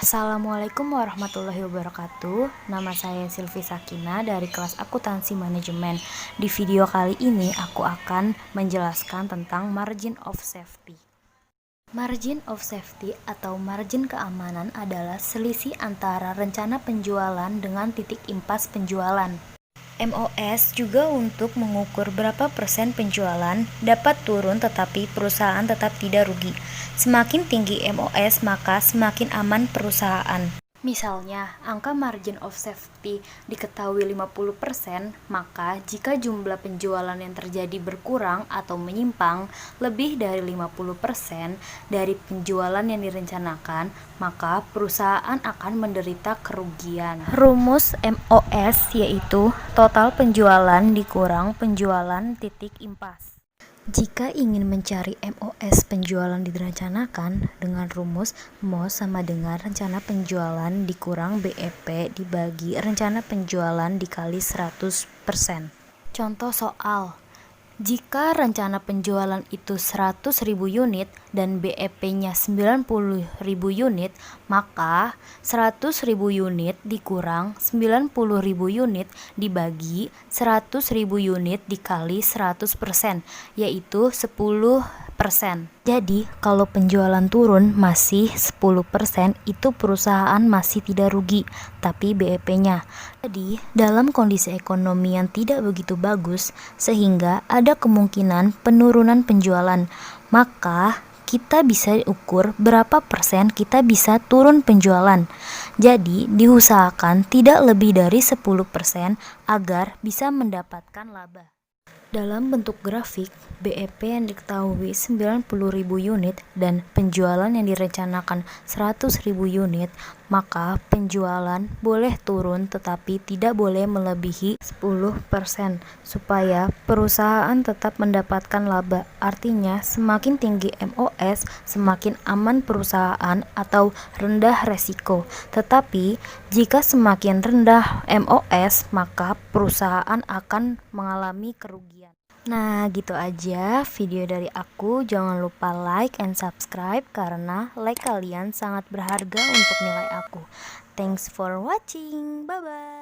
Assalamualaikum warahmatullahi wabarakatuh. Nama saya Silvi Sakina dari kelas Akuntansi Manajemen. Di video kali ini aku akan menjelaskan tentang margin of safety. Margin of safety atau margin keamanan adalah selisih antara rencana penjualan dengan titik impas penjualan. MOS juga untuk mengukur berapa persen penjualan dapat turun tetapi perusahaan tetap tidak rugi. Semakin tinggi MOS maka semakin aman perusahaan. Misalnya, angka margin of safety diketahui 50%, maka jika jumlah penjualan yang terjadi berkurang atau menyimpang lebih dari 50% dari penjualan yang direncanakan, maka perusahaan akan menderita kerugian. Rumus MOS yaitu total penjualan dikurang penjualan titik impas. Jika ingin mencari MOS penjualan direncanakan dengan rumus MOS sama dengan rencana penjualan dikurang BEP dibagi rencana penjualan dikali 100%. Contoh soal. Jika rencana penjualan itu 100.000 unit dan BEP-nya 90.000 unit, maka 100.000 unit dikurang 90.000 unit dibagi 100.000 unit dikali 100%, yaitu 10%. Jadi, kalau penjualan turun masih 10%, itu perusahaan masih tidak rugi, tapi BEP-nya. Jadi, dalam kondisi ekonomi yang tidak begitu bagus, sehingga ada kemungkinan penurunan penjualan, maka kita bisa ukur berapa persen kita bisa turun penjualan. Jadi, diusahakan tidak lebih dari 10% agar bisa mendapatkan laba. Dalam bentuk grafik, BEP yang diketahui 90.000 unit dan penjualan yang direncanakan 100.000 unit, maka penjualan boleh turun tetapi tidak boleh melebihi 10% supaya perusahaan tetap mendapatkan laba. Artinya, semakin tinggi MOS, semakin aman perusahaan atau rendah resiko. Tetapi, jika semakin rendah MOS, maka perusahaan akan mengalami kerugian. Nah, gitu aja video dari aku. Jangan lupa like and subscribe karena like kalian sangat berharga untuk nilai aku. Thanks for watching. Bye-bye.